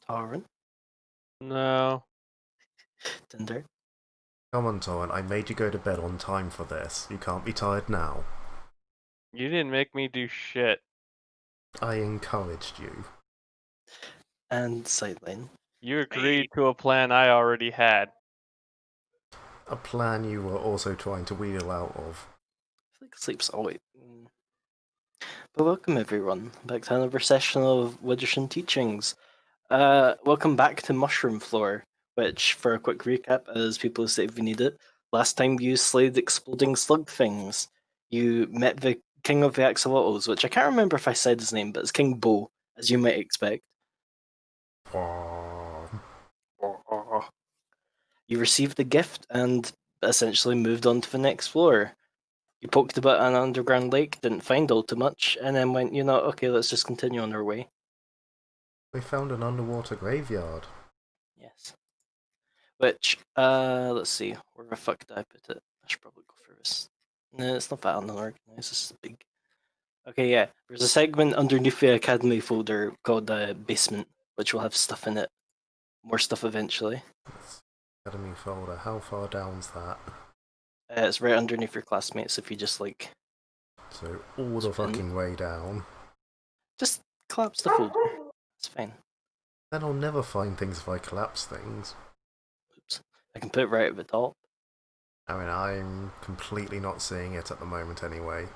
Torrent, No, Tinder. Come on, Torrent, I made you go to bed on time for this. You can't be tired now. you didn't make me do shit. I encouraged you. And Sideline. You agreed to a plan I already had. A plan you were also trying to wheel out of. I feel like sleep's always. But welcome everyone back to another session of Widdershin Teachings. Welcome back to Mushroom Floor, which, for a quick recap, as people say if you need it, last time you slayed exploding slug things. You met the king of the axolotls, which I can't remember if I said his name, but it's King Bo, as you might expect. You received a gift and essentially moved on to the next floor. You poked about an underground lake, didn't find all too much, and then went, okay, let's just continue on our way. We found an underwater graveyard. Yes. Which, let's see, where the fuck did I put it? I should probably go through this. No, it's not that unorganized, this is big. Okay, yeah, there's a segment underneath the Academy folder called the Basement, which will have stuff in it. More stuff eventually. Academy folder, how far down's that? It's right underneath your classmates if you just, like... So, all the fucking way down. Just collapse the folder. It's fine. Then I'll never find things if I collapse things. Oops. I can put it right at the top. I mean, I'm completely not seeing it at the moment anyway.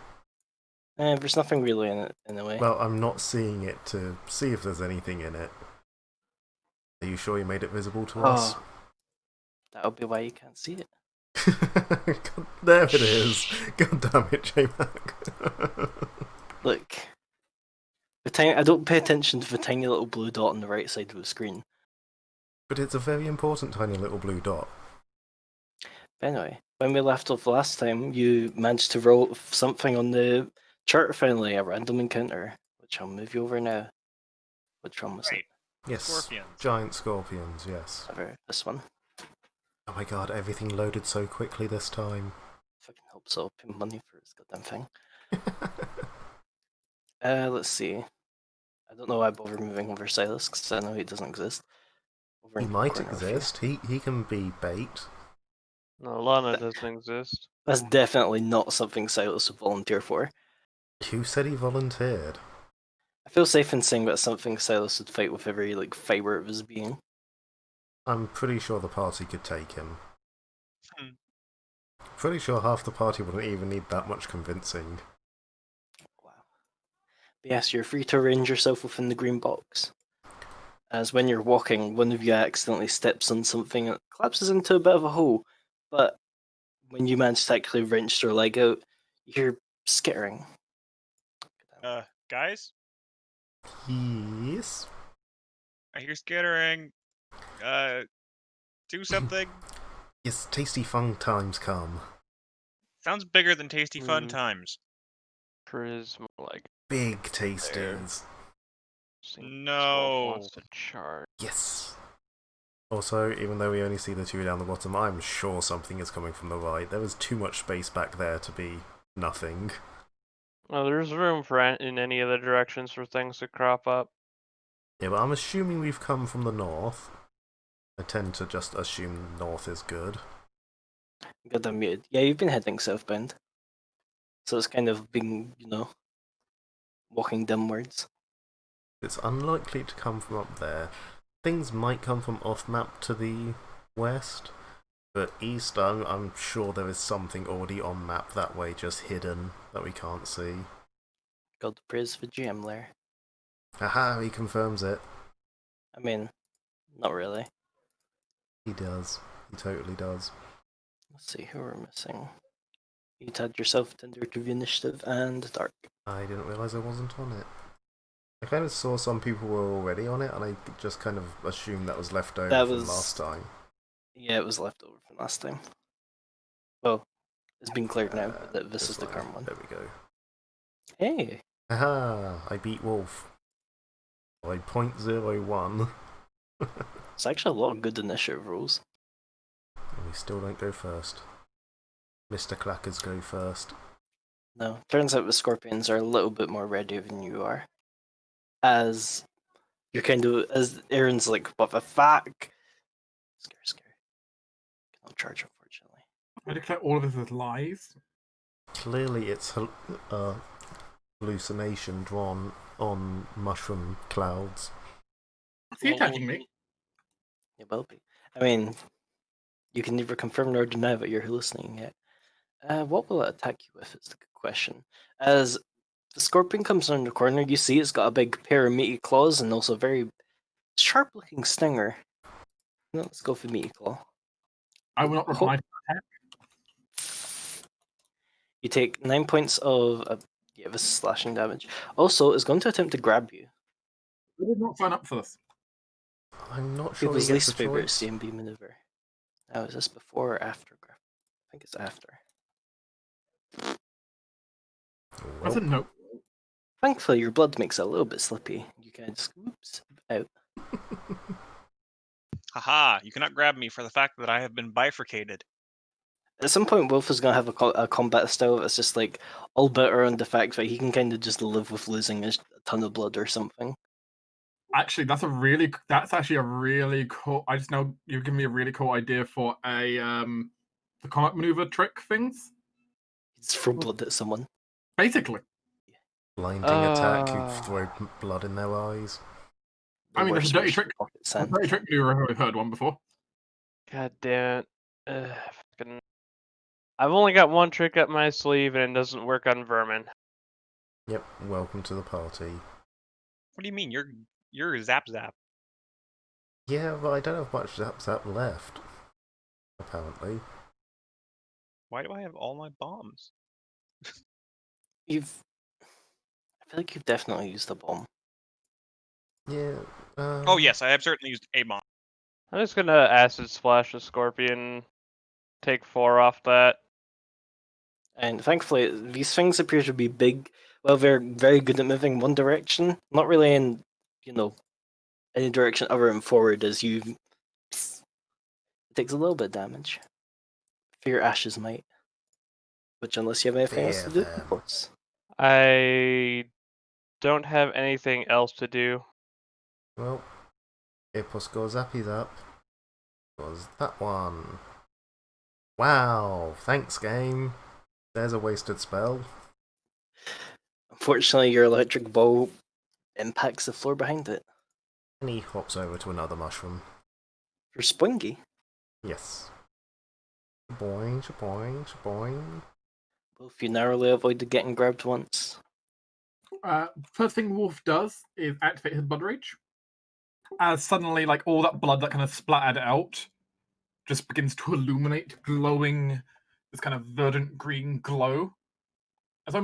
There's nothing really in it, in a way. Well, I'm not seeing it to see if there's anything in it. Are you sure you made it visible to us? That'll be why you can't see it. God, there it is. God damn it, J-Mac. Look. I don't pay attention to the tiny little blue dot on the right side of the screen. But it's a very important tiny little blue dot. But anyway, when we left off last time, you managed to roll something on the chart finally, a random encounter, which I'll move you over now. Which one was it? Yes, Scorpions. giant scorpions, yes. Over this one. Oh my god, everything loaded so quickly this time. Fucking hope so. Pay money for this goddamn thing. Let's see. I don't know why I bother moving over Silas, because I know he doesn't exist. Over He in the might corner exist. He can be bait. No, Lana doesn't exist. That's definitely not something Silas would volunteer for. Who said he volunteered? I feel safe in saying that's something Silas would fight with every fibre of his being. I'm pretty sure the party could take him. Hmm. Pretty sure half the party wouldn't even need that much convincing. Wow. But yes, you're free to arrange yourself within the green box. As when you're walking, one of you accidentally steps on something and it collapses into a bit of a hole. But when you manage to actually wrench your leg out, you're skittering. Guys, Yes? I hear skittering. Do something. Yes, tasty fun times come. Sounds bigger than Tasty Fun Hmm. Times. Charisma, like, Big tasters. No. Wants to charge. Yes. Also, even though we only see the two down the bottom, I'm sure something is coming from the right. There is too much space back there to be nothing. Oh, there's room for in any of the directions for things to crop up. Yeah, but I'm assuming we've come from the north. I tend to just assume north is good. Got that muted. Yeah, you've been heading southbound. So it's kind of been, walking downwards. It's unlikely to come from up there. Things might come from off-map to the west, but east, I'm sure there is something already on map that way, just hidden, that we can't see. God praise the GM there. Haha, he confirms it. I mean, not really. He does. He totally does. Let's see who we're missing. You tagged yourself Tinder to the initiative and Dark. I didn't realise I wasn't on it. I kind of saw some people were already on it, and I just kind of assumed that was left over from last time. Yeah, it was left over from last time. Well, it's been cleared now, but this is the current one. There we go. Hey! Haha, I beat Wolf. By 0.01. It's actually a lot of good initiative rolls. And we still don't go first. Mr. Clackers go first. No, turns out the Scorpions are a little bit more ready than you are. As You're kind of, as Aaron's like, what the fuck? Scary. Cannot charge, unfortunately. I declare all of this as lies. Clearly, it's hallucination drawn on mushroom clouds. Is he attacking me? It will be. I mean, you can neither confirm nor deny that you're hallucinating yet. What will it attack you with is the good question. As the scorpion comes around the corner, you see it's got a big pair of meaty claws and also a very sharp-looking stinger. No, let's go for meaty claw. I will not reply to attack. You take 9 points of this slashing damage. Also, it's going to attempt to grab you. I did not sign up for this. I'm not sure he People's gets least a favorite choice. CMB maneuver. Now, is this before or after grab? I think it's after. That's a no. Thankfully, your blood makes it a little bit slippy. You kind of just whoops out. Haha, you cannot grab me for the fact that I have been bifurcated. At some point, Wolf is going to have a combat style that's just like all built around the fact that he can kind of just live with losing a ton of blood or something. Actually, that's actually a really cool. I just know you've given me a really cool idea for a the combat maneuver trick things. Just throw blood at someone. Basically, Blinding attack, you throw blood in their eyes. I mean, Worst there's a dirty wish trick. for pocket A sand. dirty trick maneuver. I've heard one before. God damn it. I've only got one trick up my sleeve and it doesn't work on vermin. Yep, welcome to the party. What do you mean? You're Zap Zap. Yeah, but I don't have much zap left. Apparently. Why do I have all my bombs? I feel like you've definitely used a bomb. Yeah. Oh yes, I have certainly used a bomb. I'm just gonna acid splash the scorpion, take 4 off that. And thankfully, these things appear to be big. Well, they're very good at moving one direction, not really in, any direction other than forward. As you, it takes a little bit of damage. Fear Ash's might, which unless you have anything else to do, Fear of course. I don't have anything else to do. Well, Ipos goes zappy zap. Was that one? Wow, thanks game. There's a wasted spell. Unfortunately, your electric ball impacts the floor behind it. And he hops over to another mushroom. For Springy, Yes. Boing, shaboing, shaboing. both you narrowly avoided getting grabbed once. First thing Wolf does is activate his blood rage. As suddenly, like all that blood that kind of splattered out, just begins to illuminate, glowing this kind of verdant green glow. As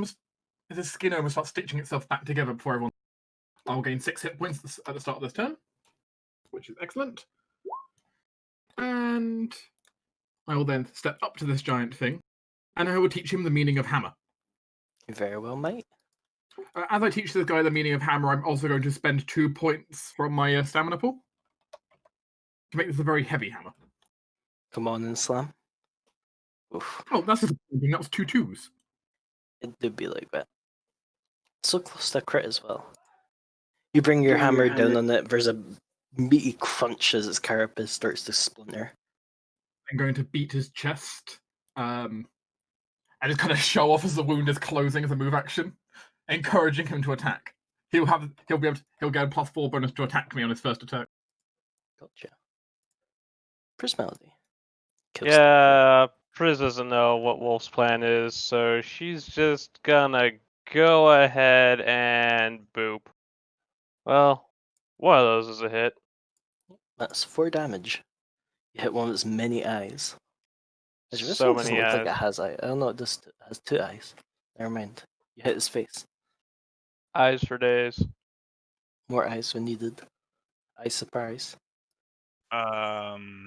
his skin almost starts stitching itself back together before everyone. I'll gain 6 hit points at the start of this turn, which is excellent. And I will then step up to this giant thing, and I will teach him the meaning of hammer. You very well might. As I teach this guy the meaning of hammer, I'm also going to spend 2 points from my stamina pool to make this a very heavy hammer. Come on and slam. Oof. Oh, that's disappointing. That was 2 2s. It did be like that. So close to a crit as well. You bring your hammer down on it, there's a meaty crunch as its carapace starts to splinter. I'm going to beat his chest. I just kind of show off as the wound is closing as a move action, encouraging him to attack. He'll get a +4 bonus to attack me on his first attack. Gotcha. Prismality. Yeah, Priz doesn't know what Wolf's plan is, so she's just gonna go ahead and boop. Well, one of those is a hit. That's 4 damage. You hit one of its many eyes. Actually, this So one doesn't many look eyes. like it has eyes. I don't know, it just has 2 eyes. Never mind. You hit his face. Eyes for days. More eyes when needed. Eye surprise. Hey,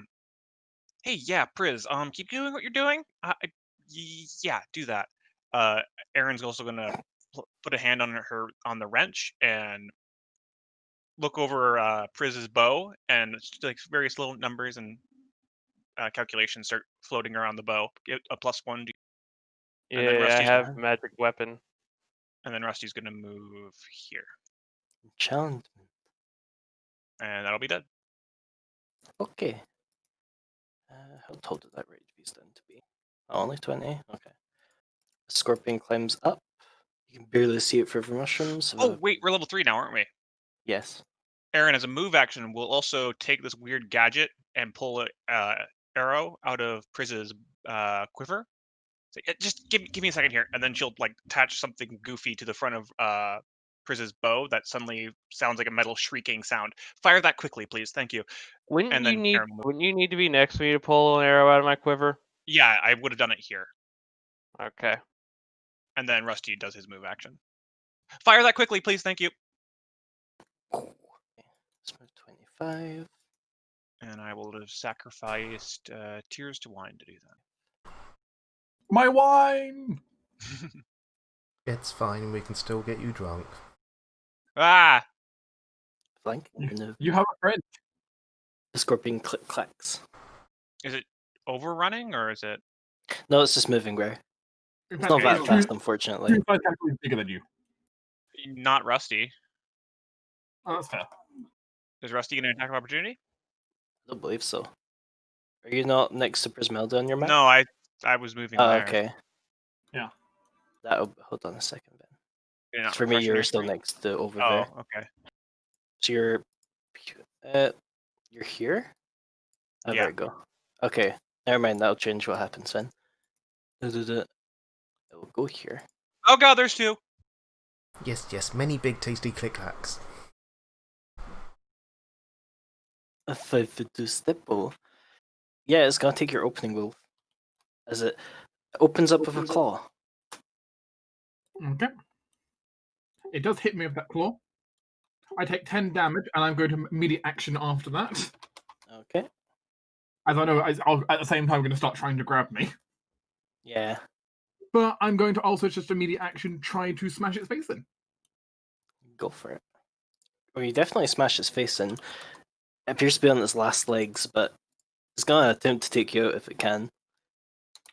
yeah, Priz. Keep doing what you're doing. Yeah, do that. Aaron's also gonna put a hand on the wrench and look over Priz's bow, and like various little numbers and calculations start floating around the bow. Get a +1, And then Yeah, I Rusty's have magic weapon. and then Rusty's gonna move here. Enchantment. and that'll be dead. Okay. How tall did that rage beast then to be? Oh, only 20? Okay. Scorpion climbs up. You can barely see it for mushrooms. Oh, wait, we're level 3 now, aren't we? Yes. Aaron, as a move action, will also take this weird gadget and pull a arrow out of Priz's quiver. So, just give me a second here, and then she'll like attach something goofy to the front of Priz's bow that suddenly sounds like a metal shrieking sound. Fire that quickly, please. Thank you. Wouldn't And you then need Aaron will- Wouldn't you need to be next to me to pull an arrow out of my quiver? Yeah, I would have done it here. Okay. And then Rusty does his move action. Fire that quickly, please. Thank you. Let's move 25. And I will have sacrificed Tears to Wine to do My wine! that. It's fine, we can still get you drunk. Ah! Flank. No. You have a friend. The scorpion clacks. Is it overrunning or is it? No, it's just moving, Gray. In It's fact, not that it's fast, two unfortunately. size categories bigger than you. Not Rusty. Oh, that's fair. Is Rusty going to attack of opportunity? I don't believe so. Are you not next to Prismelda on your map? No, I was moving Oh, there. okay. Yeah. Hold on a second, Ben. You're not For me, refreshing you're your still screen? next to over Oh, there. okay. So you're here? Oh, Yeah. there we go. Okay, never mind. That'll change what happens then. It will go here. Oh god, there's two. Yes, many big tasty click-clacks. A 5-foot stipple. Yeah, it's gonna take your opening wolf. As it opens up with a claw. Okay. It does hit me with that claw. I take 10 damage, and I'm going to immediate action after that. Okay. As I know, I'll, at the same time, going to start trying to grab me. Yeah. But I'm going to also just immediate action try to smash its face in. Go for it. Well, you definitely smash its face in. It appears to be on its last legs, but it's gonna attempt to take you out if it can.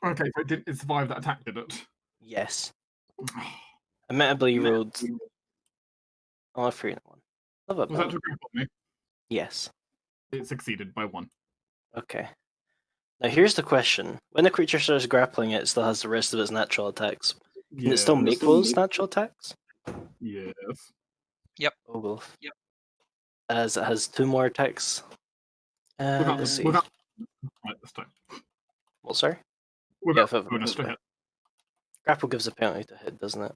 Okay, so it survived that attack, did it? Yes. Admittedly, you rolled. Oh, a 3 and 1. Love it. Was that to grapple me? Yes. It succeeded by 1. Okay. Now here's the question: when a creature starts grappling, it still has the rest of its natural attacks. Can it still make those natural attacks? Yes. Oh, wolf. Yep. As it has 2 more attacks. Let's see. Without right this time. Well, sorry. Without if it bonus to was- hit. Grapple gives a penalty to hit, doesn't it?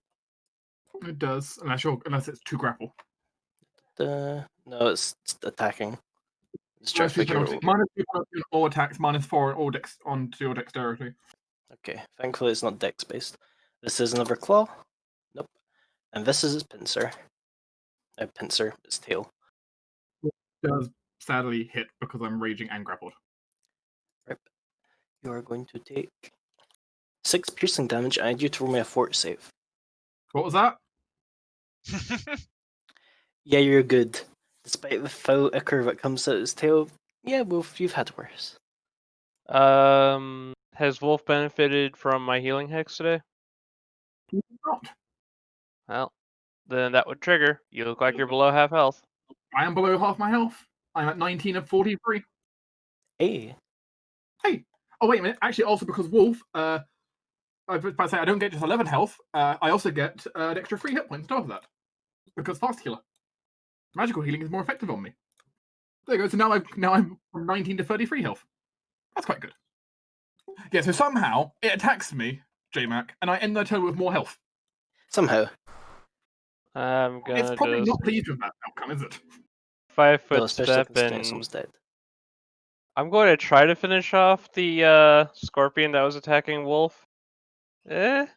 It does, unless it's 2 grapple. No, it's attacking. Let's try to Minus 2 figure penalty. out. Minus 2 penalty on all attacks, minus 4 on all onto your dexterity. Okay, thankfully it's not dex based. This is another claw. Nope. And this is its pincer. Pincer, its tail. Does sadly hit because I'm raging and grappled. Rip. You are going to take 6 piercing damage. I need you to roll me a fort save. What was that? Yeah, you're good. Despite the foul ichor that comes out its tail, yeah, Wolf, you've had worse. Has Wolf benefited from my healing hex today? Not. Well, then that would trigger. You look like you're below half health. I am below half my health. I'm at 19 of 43. Hey, Hey. Oh, wait a minute. Actually, also because Wolf, I was about to say I don't get just 11 health. I also get an extra 3 hit points on top of that. Because fast healer. Magical healing is more effective on me. There you go. So now I'm from 19 to 33 health. That's quite good. Yeah, so somehow it attacks me, J-Mac, and I end the turn with more health. somehow. I'm It's gonna probably just not pleased with that outcome, is it? 5-foot No, especially step considering and someone's dead. I'm going to try to finish off the scorpion that was attacking Wolf. I'm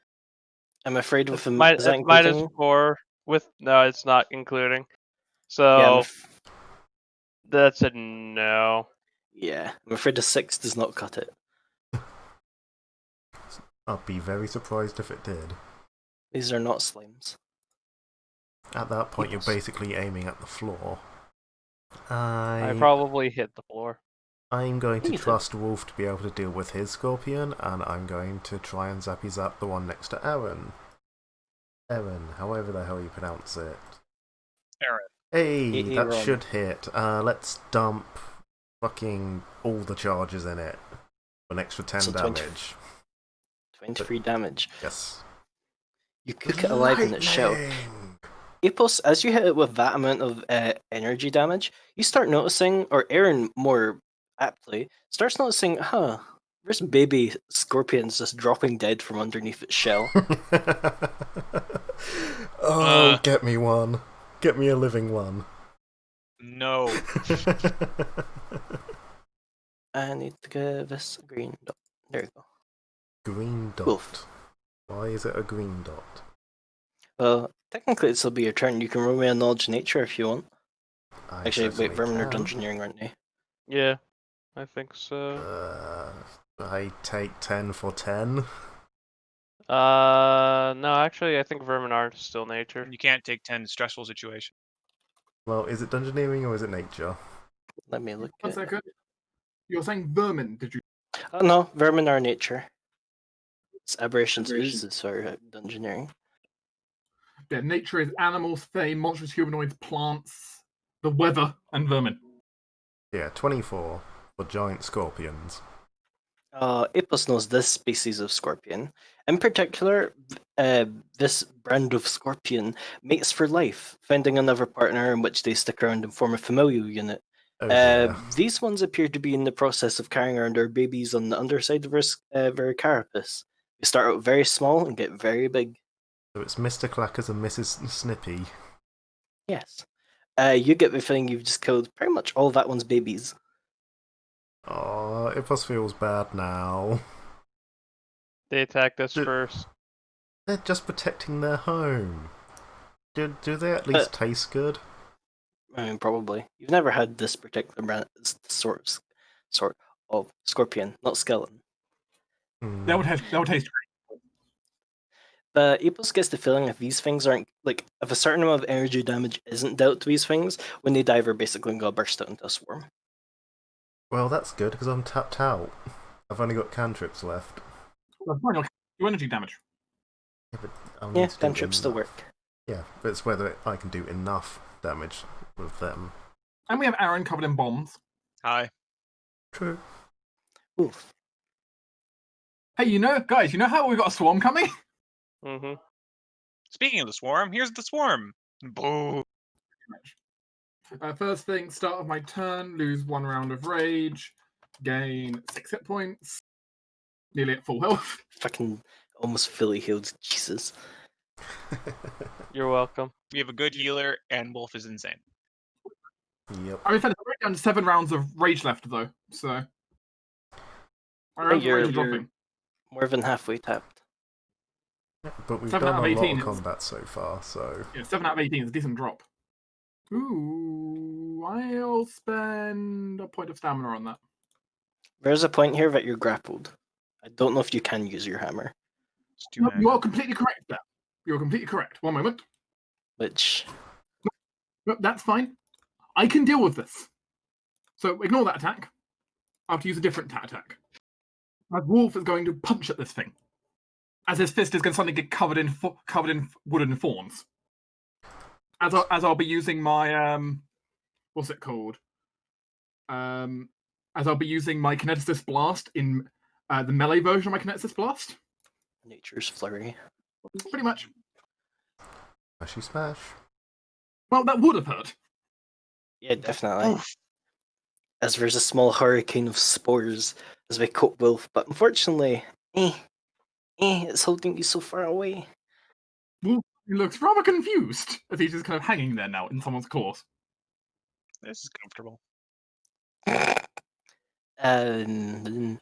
afraid with him. It's Is that minus including? 4 with no, it's not including. Yeah, So that's a no. I'm afraid a 6 does not cut it. I'd be very surprised if it did. These are not slimes. At that point, Yes. you're basically aiming at the floor. I probably hit the floor. I'm going to Me too. trust Wolf to be able to deal with his scorpion, and I'm going to try and zappy zap the one next to Aaron. Aaron, however the hell you pronounce it. Aaron. Hey, AA that run. should hit. Let's dump fucking all the charges in it for an extra 10 So 20 damage. 23 damage. Yes. You cook it alive in its shell. Lightning! Apos, as you hit it with that amount of energy damage, you start noticing, or Aaron more aptly, starts noticing, there's baby scorpions just dropping dead from underneath its shell. Oh, get me one. Get me a living one. No. I need to give this a green dot. There you go. Green dot. Wolf. Why is it a green dot? Well, technically it'll be your turn. You can roll me a knowledge nature if you want. I Actually, wait, certainly vermin are can. dungeoneering, aren't they? Yeah, I think so. I take 10 for 10. No, actually, I think vermin are still nature. You can't take 10 stressful situation. Well, is it dungeoneering or is it nature? Let me look One at second. You're saying vermin, did you? Oh no, vermin are nature. It's aberrations oozes are dungeoneering. Yeah, nature is animals, fae, monstrous humanoids, plants, the weather, and vermin. Yeah, 24 for giant scorpions. Apos knows this species of scorpion. In particular, this brand of scorpion mates for life, finding another partner in which they stick around and form a familial unit. Oh dear. These ones appear to be in the process of carrying around their babies on the underside of their carapace. They start out very small and get very big. So it's Mr. Clackers and Mrs. Snippy. Yes. You get the feeling you've just killed pretty much all that one's babies. Oh, it just feels bad now. They attacked us Did- first. They're just protecting their home. Do they at least taste good? I mean, probably. You've never had this particular sort of scorpion, not skeleton. That would taste great. But Epos gets the feeling if these things aren't, like, if a certain amount of energy damage isn't dealt to these things, when they die, they're basically going to burst out into a swarm. Well, that's good because I'm tapped out. I've only got cantrips left. That's fine, you'll do energy damage. Yeah, but I'll need Yeah, to do cantrips still enough. work. Yeah, but it's whether I can do enough damage with them. And we have Aaron covered in bombs. Hi. True. Oof. Hey, guys, you know how we've got a swarm coming? Mm-hmm. Speaking of the swarm, here's the swarm. Boo. First thing, start of my turn, lose 1 round of rage, gain 6 hit points, nearly at full health. Fucking almost fully healed. Jesus. You're welcome. We have a good healer, and Wolf is insane. Yep. I mean, I'm down to 7 rounds of rage left, though, so. My rounds of you're- rage are dropping. More than halfway tapped. But we've 7 done out a of lot 18 of is- combat so far, so... Yeah, 7 out of 18 is a decent drop. Ooh, I'll spend a point of stamina on that. There's a point here that you're grappled. I don't know if you can use your hammer, It's too No, many. you are completely correct there. You're completely correct. One moment. which No, that's fine. I can deal with this. So ignore that attack. I have to use a different attack. My wolf is going to punch at this thing, as his fist is going to suddenly get covered in wooden thorns. As I'll be using my what's it called? As I'll be using my kineticist blast in the melee version of my kineticist blast. nature's flurry. Pretty much. Smashy smash. Well, that would have hurt. Yeah, definitely. Oof. As there's a small hurricane of spores as they coat Wolf, but unfortunately, it's holding you so far away. Wolf looks rather confused as he's just kind of hanging there now in someone's claws. This is comfortable. And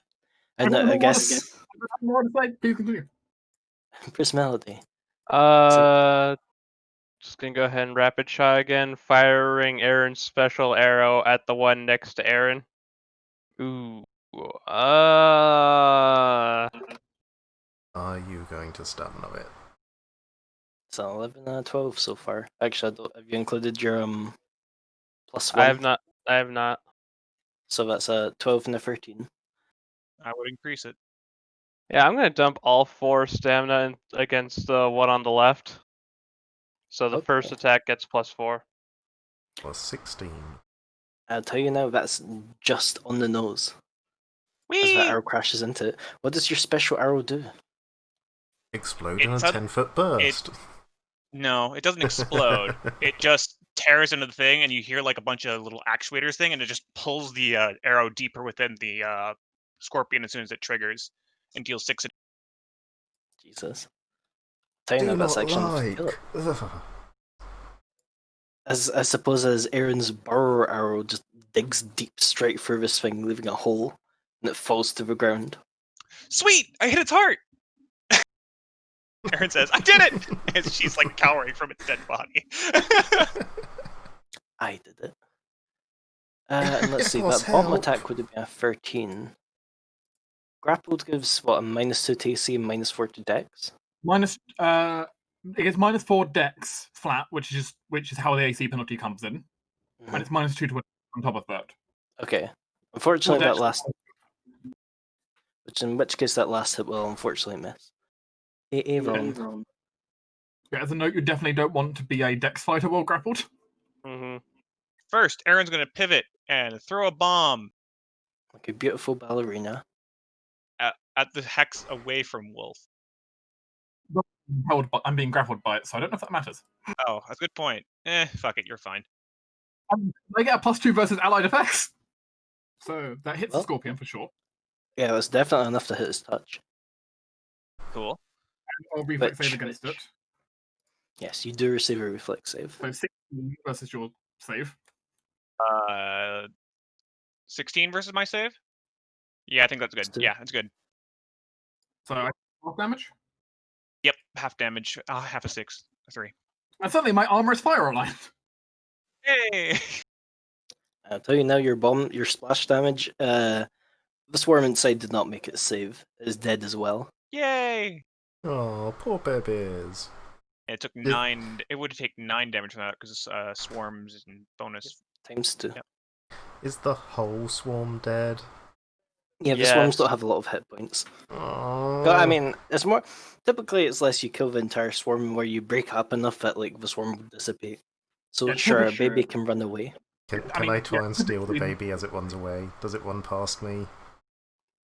I Everyone guess More on the side, please continue. personality. Just gonna go ahead and rapid shot again, firing Aaron's special arrow at the one next to Aaron. Ooh. Are you going to stun of it? It's an 11 and a 12 so far. Actually, have you included your +1? I have not. So that's a 12 and a 13. I would increase it. Yeah, I'm gonna dump all 4 stamina against the one on the left. So the first Okay. attack gets +4. Was 16. I'll tell you now, that's just on the nose. As that Whee! arrow crashes into it. What does your special arrow do? Explode It in a sud- 10-foot burst. No, it doesn't explode. It just tears into the thing, and you hear like a bunch of little actuators thing, and it just pulls the arrow deeper within the scorpion as soon as it triggers, and deals 6. Jesus. Tell you Do now, that's not actually enough to kill it. like. Ugh. I suppose as Aaron's burrow arrow just digs deep straight through this thing, leaving a hole, and it falls to the ground. Sweet! I hit its heart! Aaron says, I did it! And she's like cowering from its dead body. I did it. And let's see, Boss, that bomb help. attack would have been a 13. Grappled gives, what, a -2 to AC and -4 to Dex? It gets -4 Dex flat, which is how the AC penalty comes in, and it's -2 to on top of that. Okay. Unfortunately, Well, that last... in which case that last hit will unfortunately miss. AA roll. Yeah, as a note, you definitely don't want to be a Dex fighter while grappled. Mm-hmm. First, Aaron's going to pivot and throw a bomb Like a beautiful ballerina. at the hex away from Wolf. I'm being grappled by it, so I don't know if that matters. Oh, that's a good point. Fuck it, you're fine. I get a +2 versus allied effects, so that hits the Well. scorpion for sure. Yeah, it was definitely enough to hit his touch. Cool. Or reflex Which- save against it. Yes, you do receive a reflex save. So 16 versus your save. 16 versus my save? Yeah, I think that's good. Still. Yeah, that's good. So half damage. Yep, half damage. Half a 6. A 3. And suddenly my armor is fire aligned. Hey! I'll tell you now, your splash damage, the swarm inside did not make it save. It is dead as well. Yay! Oh, poor babies. It took 9. It would take 9 damage from that because swarms and bonus. ×2. Yep. Is the whole swarm dead? Yeah, the swarms Yes. don't have a lot of hit points. Oh. But, I mean, it's more... Typically, it's less you kill the entire swarm where you break up enough that like the swarm will dissipate. So Yeah, sure, a typically- baby can run away. Can I mean, I try yeah, and steal the typically- baby as it runs away? Does it run past me?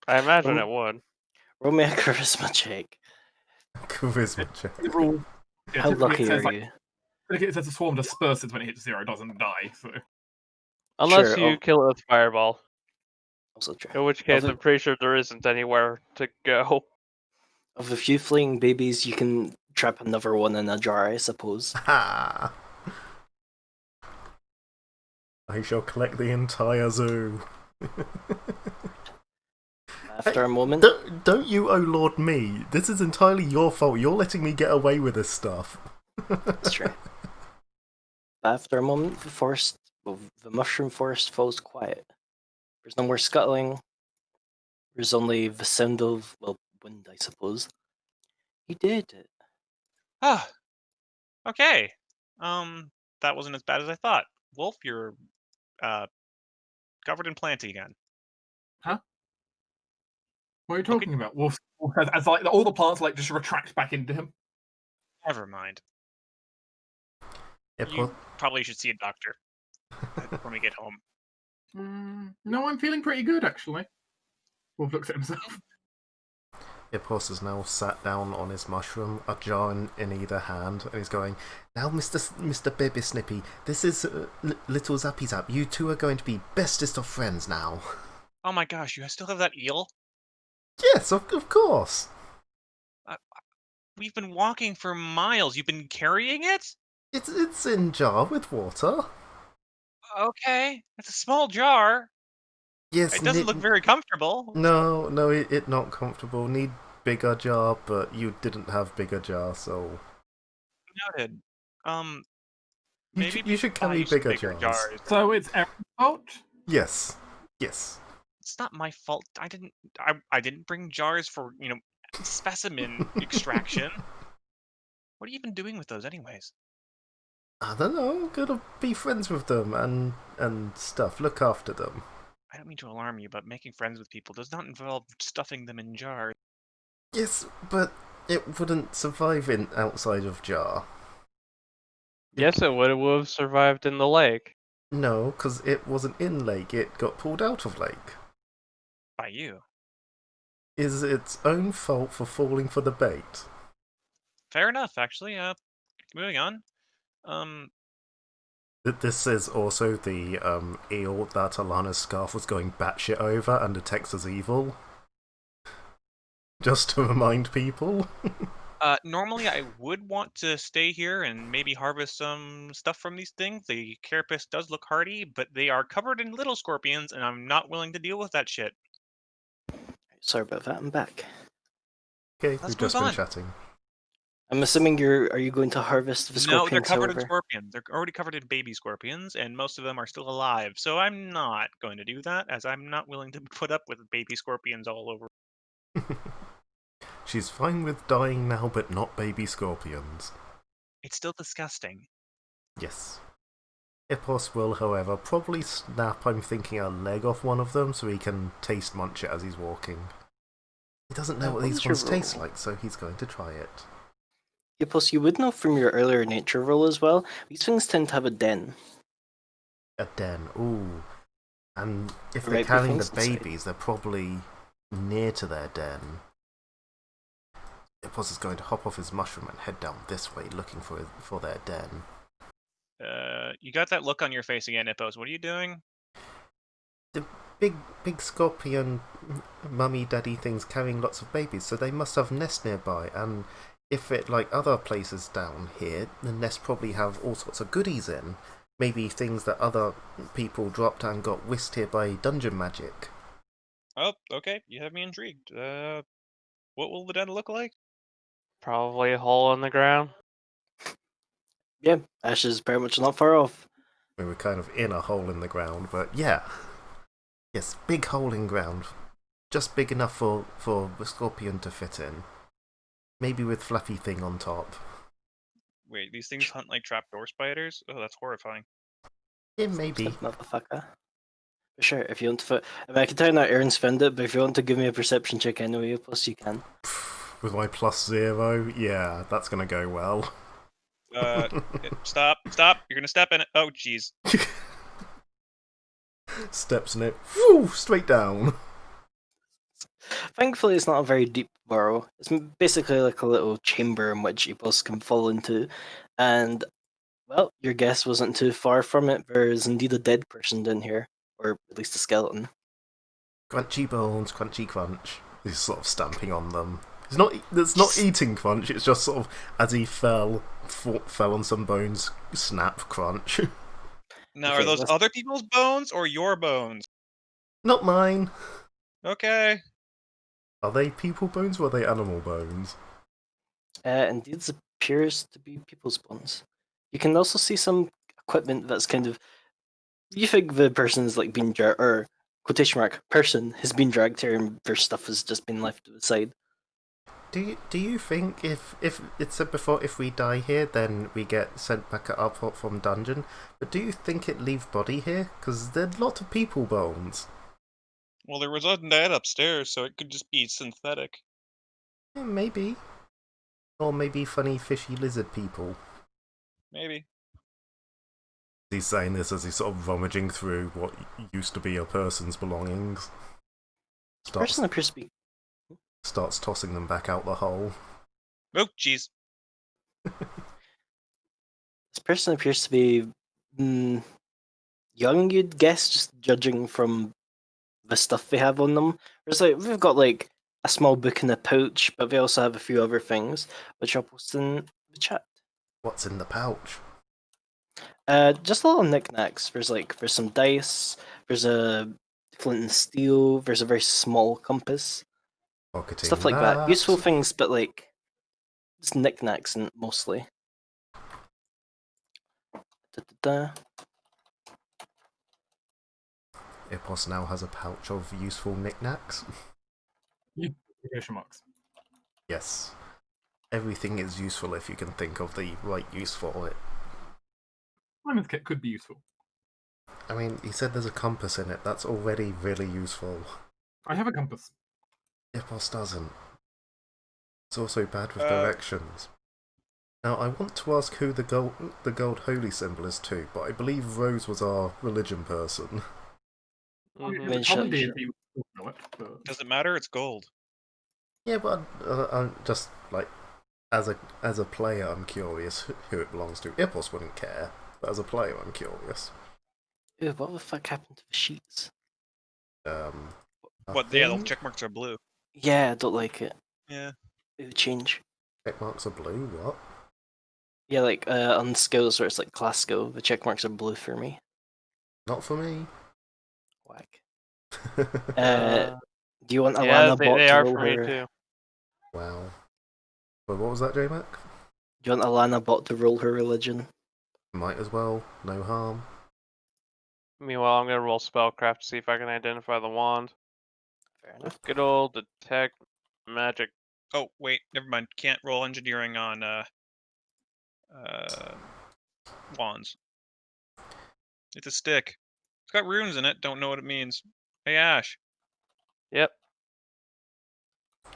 I imagine it would. Roll me a charisma check. Charisma check. The rule. Yeah, How typically lucky it says, are you? It says the swarm disperses when it hits 0, it doesn't die. So Unless Sure, you kill it with fireball. Also true. In which case, Of I'm pretty sure there isn't anywhere to go. Of a few fleeing babies, you can trap another one in a jar, I suppose. Ha! I shall collect the entire zoo. After a moment, Don't you, oh Lord me. This is entirely your fault. You're letting me get away with this stuff. that's true. After a moment, the mushroom forest falls quiet. There's no more scuttling. There's only the sound of, well, wind, I suppose. He did it. Ah. Okay. That wasn't as bad as I thought. Wolf, you're covered in planting again. what are you talking about? Wolf as like all the plants like just retract back into him. Never mind. Yeah, You probably should see a doctor when we get home. No, I'm feeling pretty good actually. Wolf looks at himself. Ippos has now sat down on his mushroom, a jar in either hand, and he's going, "Now, Mr. Baby Snippy, this is Little Zappy Zap. You two are going to be bestest of friends now." Oh my gosh, you still have that eel? Yes, of course. We've been walking for miles. You've been carrying it? It's in jar with water. Okay. It's a small jar. Yes, It doesn't look very comfortable. No, it not comfortable. Need bigger jar, but you didn't have bigger jar, so Noted. you should carry some bigger jars. So it's Aaron's fault. Yes. It's not my fault. I didn't bring jars for, specimen extraction. What are you even doing with those anyways? I don't know. Gotta be friends with them and stuff. Look after them. I don't mean to alarm you, but making friends with people does not involve stuffing them in jars. Yes, but it wouldn't survive in outside of jar. Yes, it would have survived in the lake. No, because it wasn't in lake, it got pulled out of lake. By you. Is its own fault for falling for the bait. Fair enough, actually. Moving on. This is also the eel that Alana's scarf was going batshit over and detects as evil. Just to remind people. Normally I would want to stay here and maybe harvest some stuff from these things. The carapace does look hardy, but they are covered in little scorpions, and I'm not willing to deal with that shit. Sorry about that. I'm back. Okay, Let's we've move just been on. chatting. I'm assuming are you going to harvest the No, they're scorpions? covered in However, scorpions. They're already covered in baby scorpions, and most of them are still alive. So I'm not going to do that, as I'm not willing to put up with baby scorpions all over. She's fine with dying now, but not baby scorpions. It's still disgusting. Yes. Ipos will, however, probably snap, I'm thinking, a leg off one of them so he can taste munch it as he's walking. He doesn't know what what these was your ones taste roll? like, so he's going to try it. Yeah, plus you would know from your earlier nature roll as well. These things tend to have a den. A den, ooh. And if There they're might be carrying the things inside. babies, they're probably near to their den. Ipos is going to hop off his mushroom and head down this way, looking for their den. You got that look on your face again, Ippos. What are you doing? The big scorpion mummy daddy things carrying lots of babies, so they must have nests nearby, and if it like other places down here, the nests probably have all sorts of goodies in. Maybe things that other people dropped and got whisked here by dungeon magic. Oh, okay. You have me intrigued. What will the den look like? Probably a hole in the ground. Yeah, Ash is very much not far off. We were kind of in a hole in the ground, but yeah. Yes, big hole in ground. Just big enough for the scorpion to fit in. Maybe with fluffy thing on top. Wait, these things hunt like trapdoor spiders? Oh, that's horrifying. Yeah, maybe. Motherfucker. For sure, if you want to. I mean, I can tell you now Aaron's found it, but if you want to give me a perception check anyway, plus you can. With my +0, yeah, that's gonna go well. Stop! You're gonna step in it. Oh, jeez. Steps in it, whew, straight down. Thankfully, it's not a very deep burrow. It's basically like a little chamber in which Epos can fall into. And, well, your guess wasn't too far from it. There is indeed a dead person in here, or at least a skeleton. Crunchy bones, crunchy crunch. He's sort of stamping on them. It's not eating crunch, it's just sort of, as he fell on some bones, snap crunch. Now, Okay, are those let's- other people's bones or your bones? Not mine. Okay. Are they people bones or are they animal bones? Indeed, it appears to be people's bones. You can also see some equipment that's kind of. You think the person is like being dragged, or quotation mark, person has been dragged here and their stuff has just been left to the side. Do you think if it said before if we die here then we get sent back up from dungeon? But do you think it leave body here? Because there's a lot of people bones. Well, there was undead upstairs, so it could just be synthetic. Yeah, maybe. Or maybe funny fishy lizard people. Maybe. He's saying this as he's sort of rummaging through what used to be a person's belongings. Person appears to be. Starts tossing them back out the hole. Oh, jeez. This person appears to be young, you'd guess, just judging from the stuff they have on them. There's like we've got like a small book in a pouch, but they also have a few other things, which I'll post in the chat. What's in the pouch? Just a little knickknacks. There's some dice. There's a flint and steel. There's a very small compass. Pocketing Stuff like that. Useful things, but like just knickknacks and mostly. Da-da-da. Ipos now has a pouch of useful knickknacks. Quotation marks. Yes. Everything is useful if you can think of the right use for it. Simon's kit could be useful. I mean, he said there's a compass in it. That's already really useful. I have a compass. Ipos doesn't. It's also bad with Uh, directions. Now, I want to ask who the gold holy symbol is too, but I believe Rose was our religion person. If Mhm. it's a common deity, we would know it. But... Doesn't matter. It's gold. Yeah, but I'm just like, as a player, I'm curious who it belongs to. Ipos wouldn't care, but as a player, I'm curious. Ew, what the fuck happened to the sheets? I What? Yeah, the think check marks are blue. Yeah, I don't like it. Yeah. It would change. check marks are blue. What? Yeah, like on skills where it's like class skill, the check marks are blue for me. Not for me. Whack. Do you want yeah, Alana bot they to are roll for me her? too. Wow. But what was that, J-Mac? Do you want Alana bot to roll her religion? Might as well. No harm. Meanwhile, I'm gonna roll spellcraft to see if I can identify the wand. Fair enough. Good old detect magic. Oh wait, never mind. Can't roll engineering on wands. It's a stick. It's got runes in it. Don't know what it means. Hey Ash. Yep.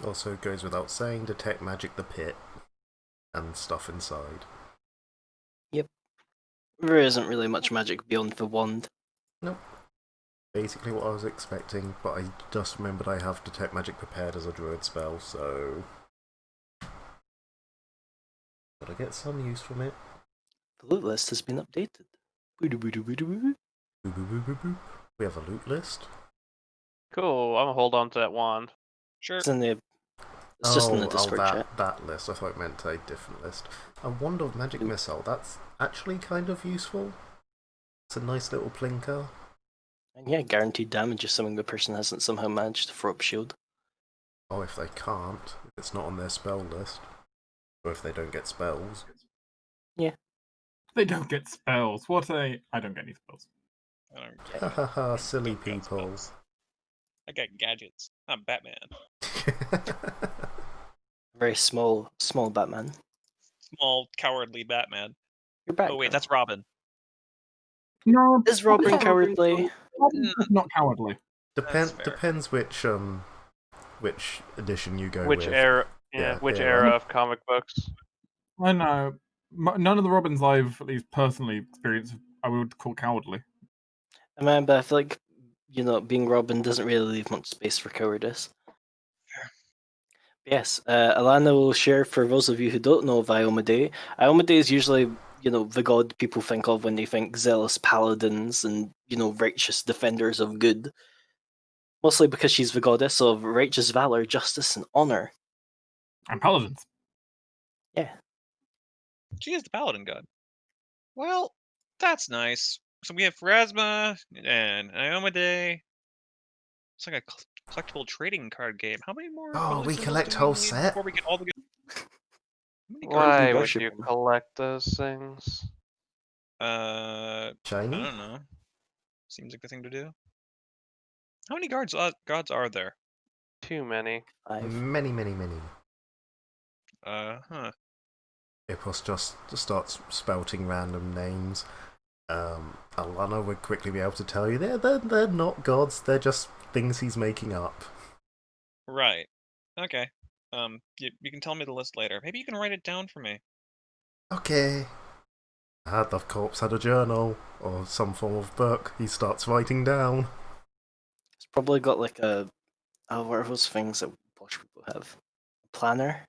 Also goes without saying, detect magic the pit and stuff inside. There isn't really much magic beyond the wand. Nope. Basically what I was expecting, but I just remembered I have detect magic prepared as a druid spell, so gotta get some use from it. The loot list has been updated. Boo-doo-boo-doo-boo-doo-boo. Boop, boop, boop, boop, boop. We have a loot list. Cool. I'm gonna hold on to that wand. Sure. It's in the. It's just in the Discord chat. that list. I thought it meant a different list. A wand of magic missile. That's actually kind of useful. It's a nice little plinker. And yeah, guaranteed damage if something the person hasn't somehow managed to throw up shield. Oh, if they can't, if it's not on their spell list, or if they don't get spells. They don't get spells. What a... I don't get any spells. I don't Ha get ha ha! Silly don't got people. spells. I got gadgets. I'm Batman. Very small Batman. Small, cowardly Batman. You're back. Oh wait, that's Robin. No, Is Robin Robin's cowardly? not cowardly. That's fair. Depends which edition you go Which with. era? Yeah, Yeah, which era. era of comic books? I know. None of the Robins I've at least personally experienced I would call cowardly. I mean, but I feel like, being Robin doesn't really leave much space for cowardice. Yes, Alana will share for those of you who don't know of Iomedae. Iomedae is usually, the god people think of when they think zealous paladins and, righteous defenders of good. Mostly because she's the goddess of righteous valor, justice, and honor. And paladins. Yeah. She is the paladin god. Well, that's nice. So we have Pharasma and Iomedae. It's like a collectible trading card game. How many more? Oh, holy we symbols collect do we whole need set? before we get all together. How many cards? Why we would worship you them. collect those things? I Shiny? don't know. Seems like the thing to do. How many gods are there? Too many. 5. Many, many, many. Huh. Ipos just starts spouting random names. Alana would quickly be able to tell you they're not gods, they're just things he's making up. Right. Okay. You can tell me the list later. Maybe you can write it down for me. Okay. The corpse had a journal, or some form of book he starts writing down. It's probably got like a. What are those things that posh people have? A planner?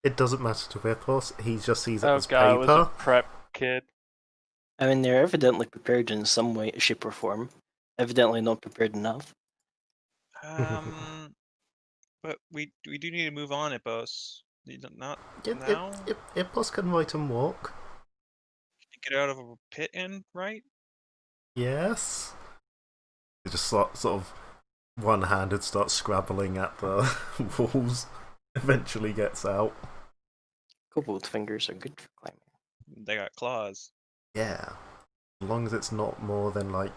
It doesn't matter to Ipos, he just sees it Oh as god, it was a paper. prep kid. I mean, they're evidently prepared in some way, shape, or form. Evidently not prepared enough. But we do need to move on, Ipos. Not Yep, now. Ipos can write and walk. Get out of a pit in, right? Yes. He just sort of one-handed starts scrabbling at the walls. Eventually gets out. Kobold fingers are good for climbing. They got claws. Yeah. As long as it's not more than like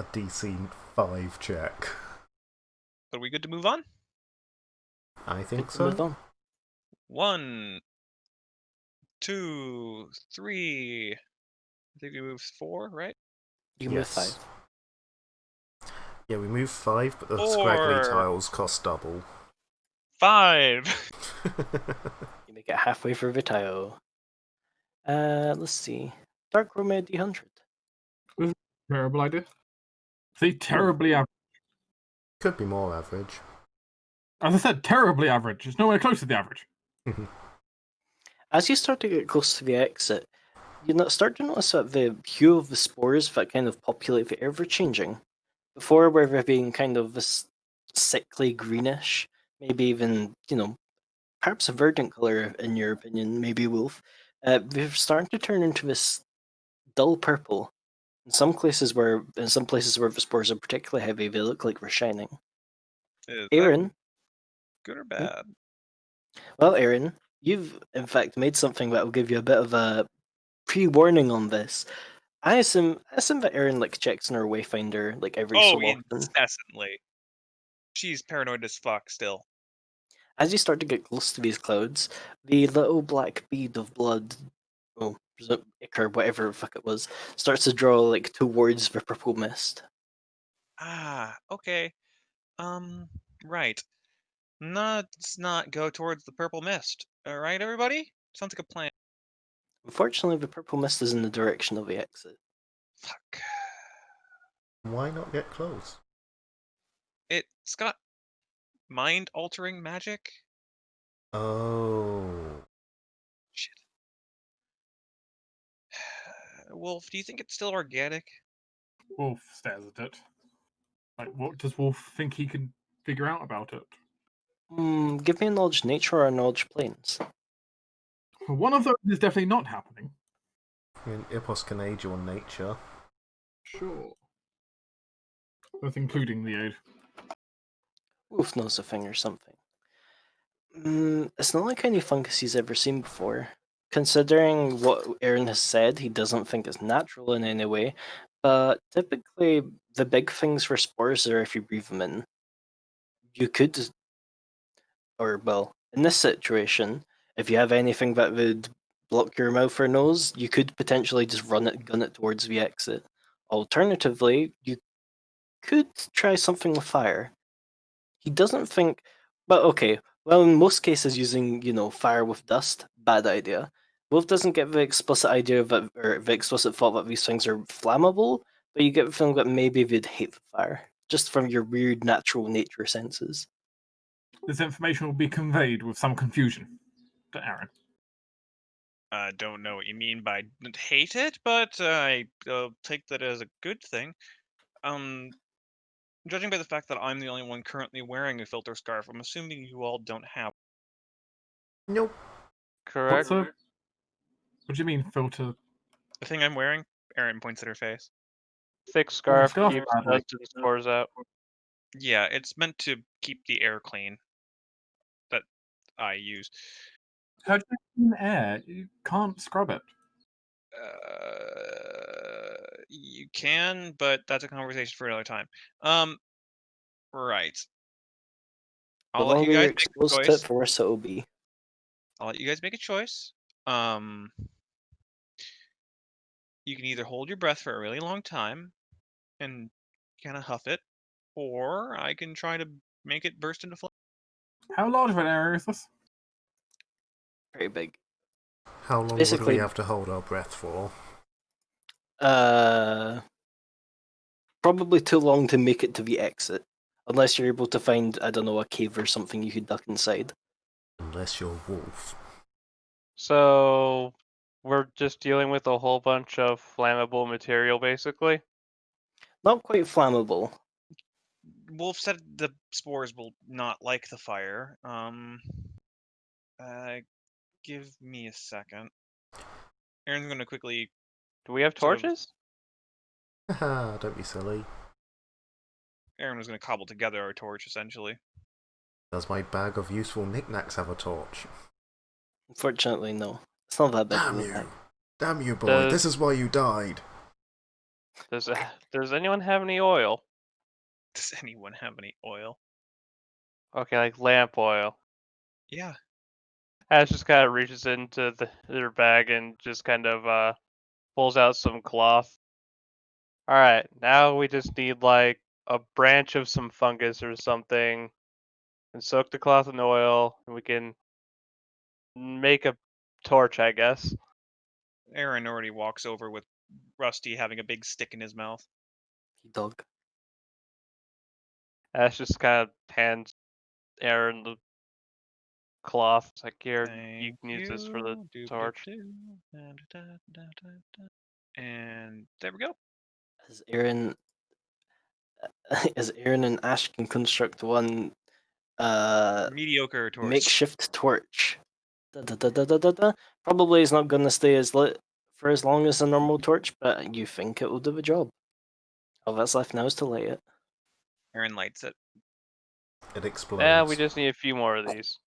a DC 5 check. Are we good to move on? I think Good to so. move on. 1, 2, 3. I think we moved 4, right? You move 5. Yeah, we move 5, but the scraggly 4. tiles cost double. 5. You Make it halfway for Vitayo. Let's see. Dark Romeo D100. Terrible idea. See, terribly average. Could be more average. As I said, terribly average. It's nowhere close to the average. As you start to get close to the exit, start to notice that the hue of the spores that kind of populate the air are changing. Before, where they're being kind of this sickly greenish, maybe even, perhaps a verdant color, in your opinion, maybe Wolf, they're starting to turn into this dull purple. In some places where the spores are particularly heavy, they look like they're shining. Is that Aaron, good or bad? well, Aaron, you've in fact made something that will give you a bit of a pre-warning on this. I assume that Aaron checks in her Wayfinder every so Oh, often. incessantly. She's paranoid as fuck still. As you start to get close to these clouds, the little black bead of blood, ichor, whatever the fuck it was, starts to draw towards the purple mist. Ah, okay. Right. Let's not go towards the purple mist. All right, everybody? Sounds like a plan. Unfortunately, the purple mist is in the direction of the exit. Fuck. Why not get close? It's got mind-altering magic. Oh. Shit. Wolf, do you think it's still organic? Wolf stares at it. What does Wolf think he can figure out about it? Give me a knowledge nature or a knowledge planes. One of those is definitely not happening. In Ipos can age your nature. Sure. Both including the aid. Wolf knows a thing or something. It's not like any fungus he's ever seen before. Considering what Aaron has said, he doesn't think it's natural in any way, but typically the big things for spores are if you breathe them in. You could, or well, in this situation, if you have anything that would block your mouth or nose, you could potentially just gun it towards the exit. Alternatively, you could try something with fire. He doesn't think, but okay. Well, in most cases, using fire with dust, bad idea. Wolf doesn't get the explicit idea of it, or the explicit thought that these things are flammable, but you get the feeling that maybe they'd hate the fire, just from your weird natural nature senses. This information will be conveyed with some confusion to Aaron. I don't know what you mean by hate it, but I take that as a good thing. Judging by the fact that I'm the only one currently wearing a filter scarf, I'm assuming you all don't have. Nope. Correct. What do you mean filter? The thing I'm wearing? Aaron points at her face. Thick scarf scarf keeps bad, like- dust and spores out. Yeah, it's meant to keep the air clean. That I use. How do you clean air? You can't scrub it. You can, but that's a conversation for another time. Right. The I'll let you longer guys you're make a exposed to it, choice. the worse it'll be. I'll let you guys make a choice. You can either hold your breath for a really long time and kind of huff it, or I can try to make it burst into flame. How large of an area is this? Very big. How long would basically- we have to hold our breath for? Probably too long to make it to the exit, unless you're able to find, I don't know, a cave or something you could duck inside. Unless you're Wolf. So we're just dealing with a whole bunch of flammable material, basically. Not quite flammable. Wolf said the spores will not like the fire. Give me a second. Aaron's gonna quickly. Do we have Sort of- torches? Haha, don't be silly. Aaron was gonna cobble together our torch essentially. Does my bag of useful knickknacks have a torch? Unfortunately, no. It's not that big of Damn a you! bag. Damn you, boy! Does- This is why you died! Does anyone have any oil? Does anyone have any oil? Okay, like lamp oil. Yeah. Ash just kind of reaches into their bag and just kind of pulls out some cloth. All right, now we just need like a branch of some fungus or something, and soak the cloth in oil, and we can make a torch, I guess. Aaron already walks over with Rusty having a big stick in his mouth. Dog. Ash just kind of hands Aaron the cloth. It's like, here, you can use this for the torch. And there we go. As Aaron and Ash can construct one Mediocre torch. makeshift torch. Da. Probably is not going to stay as lit for as long as a normal torch, but you think it will do the job. All that's left now is to light it. Aaron lights it. It explodes. Yeah, we just need a few more of these.